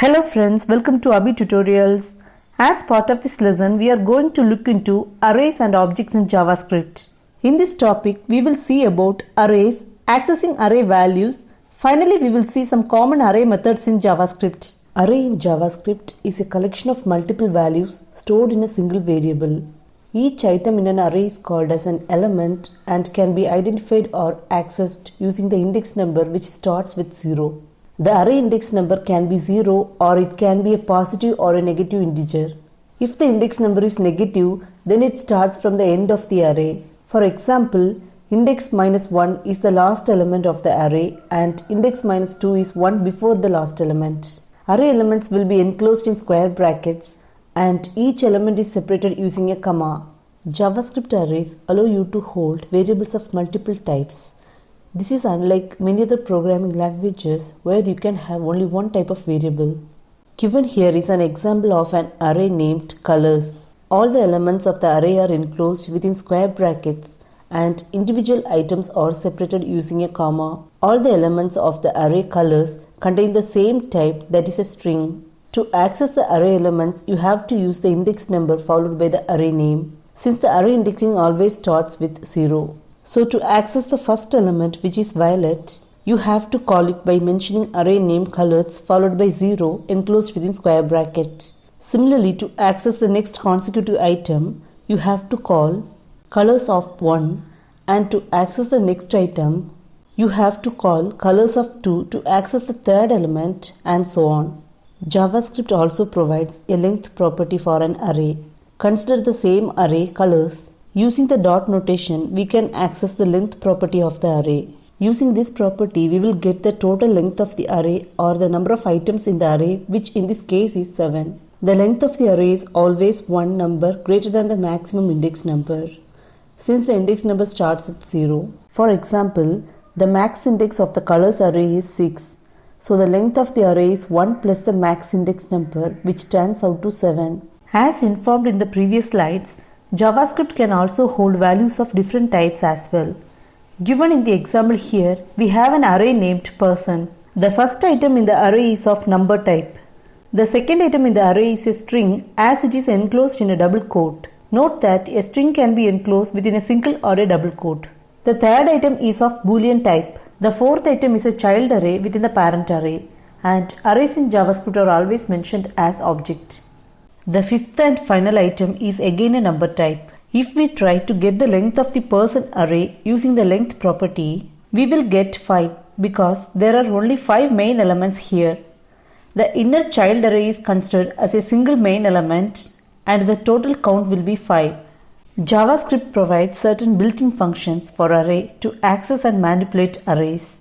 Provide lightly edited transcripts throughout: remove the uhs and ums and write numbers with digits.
Hello friends, welcome to Abhi Tutorials. As part of this lesson, we are going to look into arrays and objects in JavaScript. In this topic, we will see about arrays, accessing array values. Finally, we will see some common array methods in JavaScript. Array in JavaScript is a collection of multiple values stored in a single variable. Each item in an array is called as an element and can be identified or accessed using the index number which starts with 0. The array index number can be 0 or it can be a positive or a negative integer. If the index number is negative, then it starts from the end of the array. For example, index minus 1 is the last element of the array and index minus 2 is one before the last element. Array elements will be enclosed in square brackets and each element is separated using a comma. JavaScript arrays allow you to hold variables of multiple types. This is unlike many other programming languages where you can have only one type of variable. Given here is an example of an array named colors. All the elements of the array are enclosed within square brackets and individual items are separated using a comma. All the elements of the array colors contain the same type, that is a string. To access the array elements, you have to use the index number followed by the array name, since the array indexing always starts with 0. So to access the first element, which is violet, you have to call it by mentioning array name colors followed by 0 enclosed within square bracket. Similarly, to access the next consecutive item, you have to call colors of 1, and to access the next item, you have to call colors of 2 to access the third element, and so on. JavaScript also provides a length property for an array. Consider the same array colors. Using the dot notation, we can access the length property of the array. Using this property, we will get the total length of the array or the number of items in the array, which in this case is 7. The length of the array is always one number greater than the maximum index number, since the index number starts at 0. For example, the max index of the colors array is 6. So the length of the array is 1 plus the max index number, which turns out to 7. As informed in the previous slides, JavaScript can also hold values of different types as well. Given in the example here, we have an array named person. The first item in the array is of number type. The second item in the array is a string as it is enclosed in a double quote. Note that a string can be enclosed within a single or a double quote. The third item is of Boolean type. The fourth item is a child array within the parent array. And arrays in JavaScript are always mentioned as object. The fifth and final item is again a number type. If we try to get the length of the person array using the length property, we will get 5 because there are only 5 main elements here. The inner child array is considered as a single main element and the total count will be 5. JavaScript provides certain built-in functions for array to access and manipulate arrays.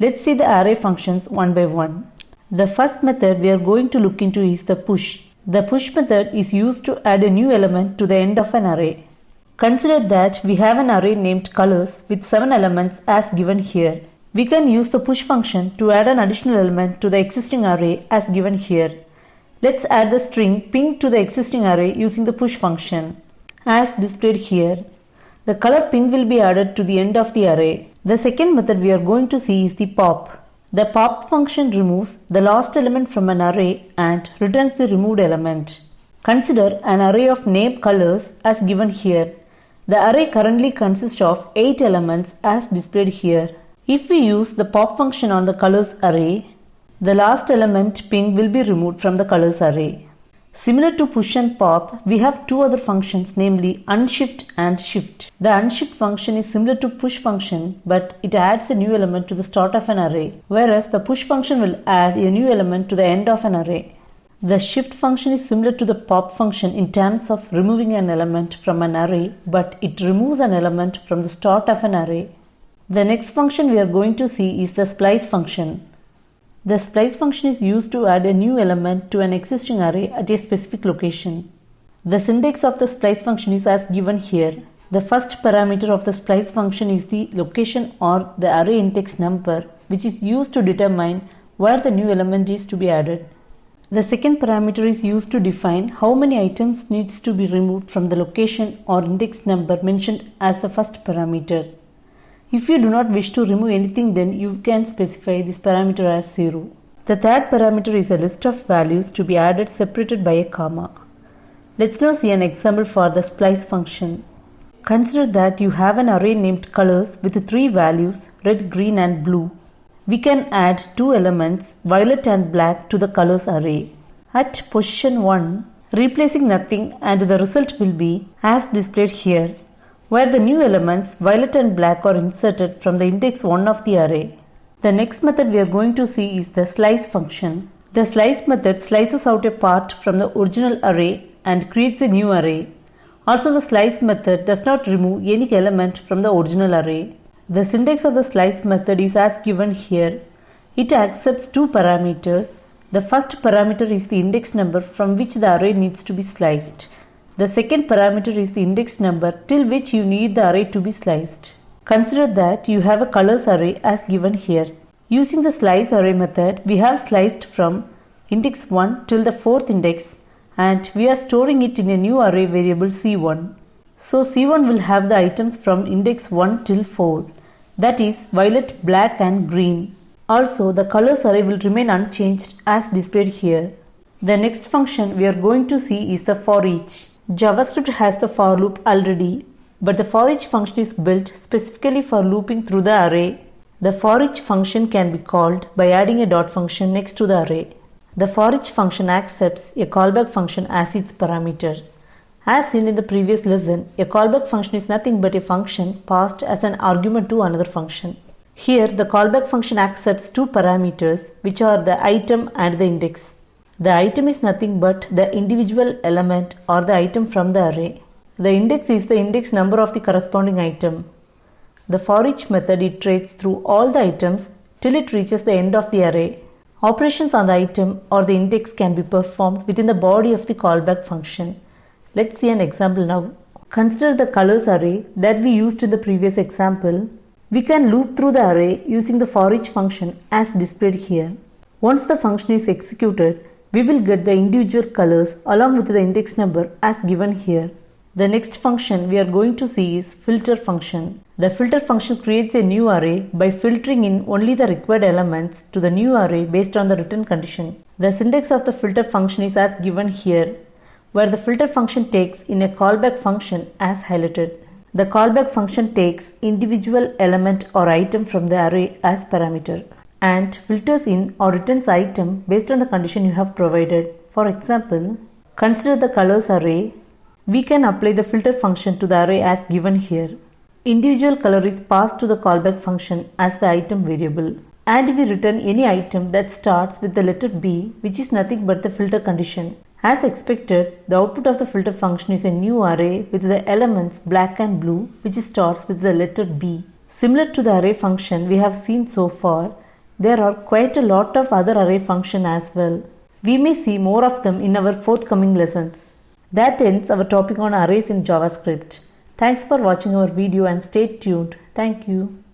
Let's see the array functions one by one. The first method we are going to look into is the push. The push method is used to add a new element to the end of an array. Consider that we have an array named colors with 7 elements as given here. We can use the push function to add an additional element to the existing array as given here. Let's add the string pink to the existing array using the push function. As displayed here, the color pink will be added to the end of the array. The second method we are going to see is the pop. The pop function removes the last element from an array and returns the removed element. Consider an array of name colors as given here. The array currently consists of 8 elements as displayed here. If we use the pop function on the colors array, the last element pink will be removed from the colors array. Similar to push and pop, we have two other functions, namely unshift and shift. The unshift function is similar to push function, but it adds a new element to the start of an array, whereas the push function will add a new element to the end of an array. The shift function is similar to the pop function in terms of removing an element from an array, but it removes an element from the start of an array. The next function we are going to see is the splice function. The splice function is used to add a new element to an existing array at a specific location. The syntax of the splice function is as given here. The first parameter of the splice function is the location or the array index number, which is used to determine where the new element is to be added. The second parameter is used to define how many items needs to be removed from the location or index number mentioned as the first parameter. If you do not wish to remove anything, then you can specify this parameter as 0. The third parameter is a list of values to be added separated by a comma. Let's now see an example for the splice function. Consider that you have an array named colors with 3 values, red, green and blue. We can add 2 elements, violet and black, to the colors array. At position 1, replacing nothing, and the result will be as displayed here, where the new elements violet and black are inserted from the index 1 of the array. The next method we are going to see is the slice function. The slice method slices out a part from the original array and creates a new array. Also, the slice method does not remove any element from the original array. The syntax of the slice method is as given here. It accepts 2 parameters. The first parameter is the index number from which the array needs to be sliced. The second parameter is the index number till which you need the array to be sliced. Consider that you have a colors array as given here. Using the slice array method, we have sliced from index 1 till the 4th index, and we are storing it in a new array variable C1. So C1 will have the items from index 1 till 4, that is violet, black and green. Also, the colors array will remain unchanged as displayed here. The next function we are going to see is the for each. JavaScript has the for loop already, but the for each function is built specifically for looping through the array. The for each function can be called by adding a dot function next to the array. The for each function accepts a callback function as its parameter. As seen in the previous lesson, a callback function is nothing but a function passed as an argument to another function. Here, the callback function accepts 2 parameters, which are the item and the index. The item is nothing but the individual element or the item from the array. The index is the index number of the corresponding item. The for each method iterates through all the items till it reaches the end of the array. Operations on the item or the index can be performed within the body of the callback function. Let's see an example now. Consider the colors array that we used in the previous example. We can loop through the array using the for each function as displayed here. Once the function is executed, we will get the individual colors along with the index number as given here. The next function we are going to see is filter function. The filter function creates a new array by filtering in only the required elements to the new array based on the return condition. The syntax of the filter function is as given here, where the filter function takes in a callback function as highlighted. The callback function takes individual element or item from the array as parameter and filters in or returns item based on the condition you have provided. For example, consider the colors array. We can apply the filter function to the array as given here. Individual color is passed to the callback function as the item variable, and we return any item that starts with the letter B, which is nothing but the filter condition. As expected, the output of the filter function is a new array with the elements black and blue, which starts with the letter B. Similar to the array function we have seen so far, there are quite a lot of other array functions as well. We may see more of them in our forthcoming lessons. That ends our topic on arrays in JavaScript. Thanks for watching our video and stay tuned. Thank you.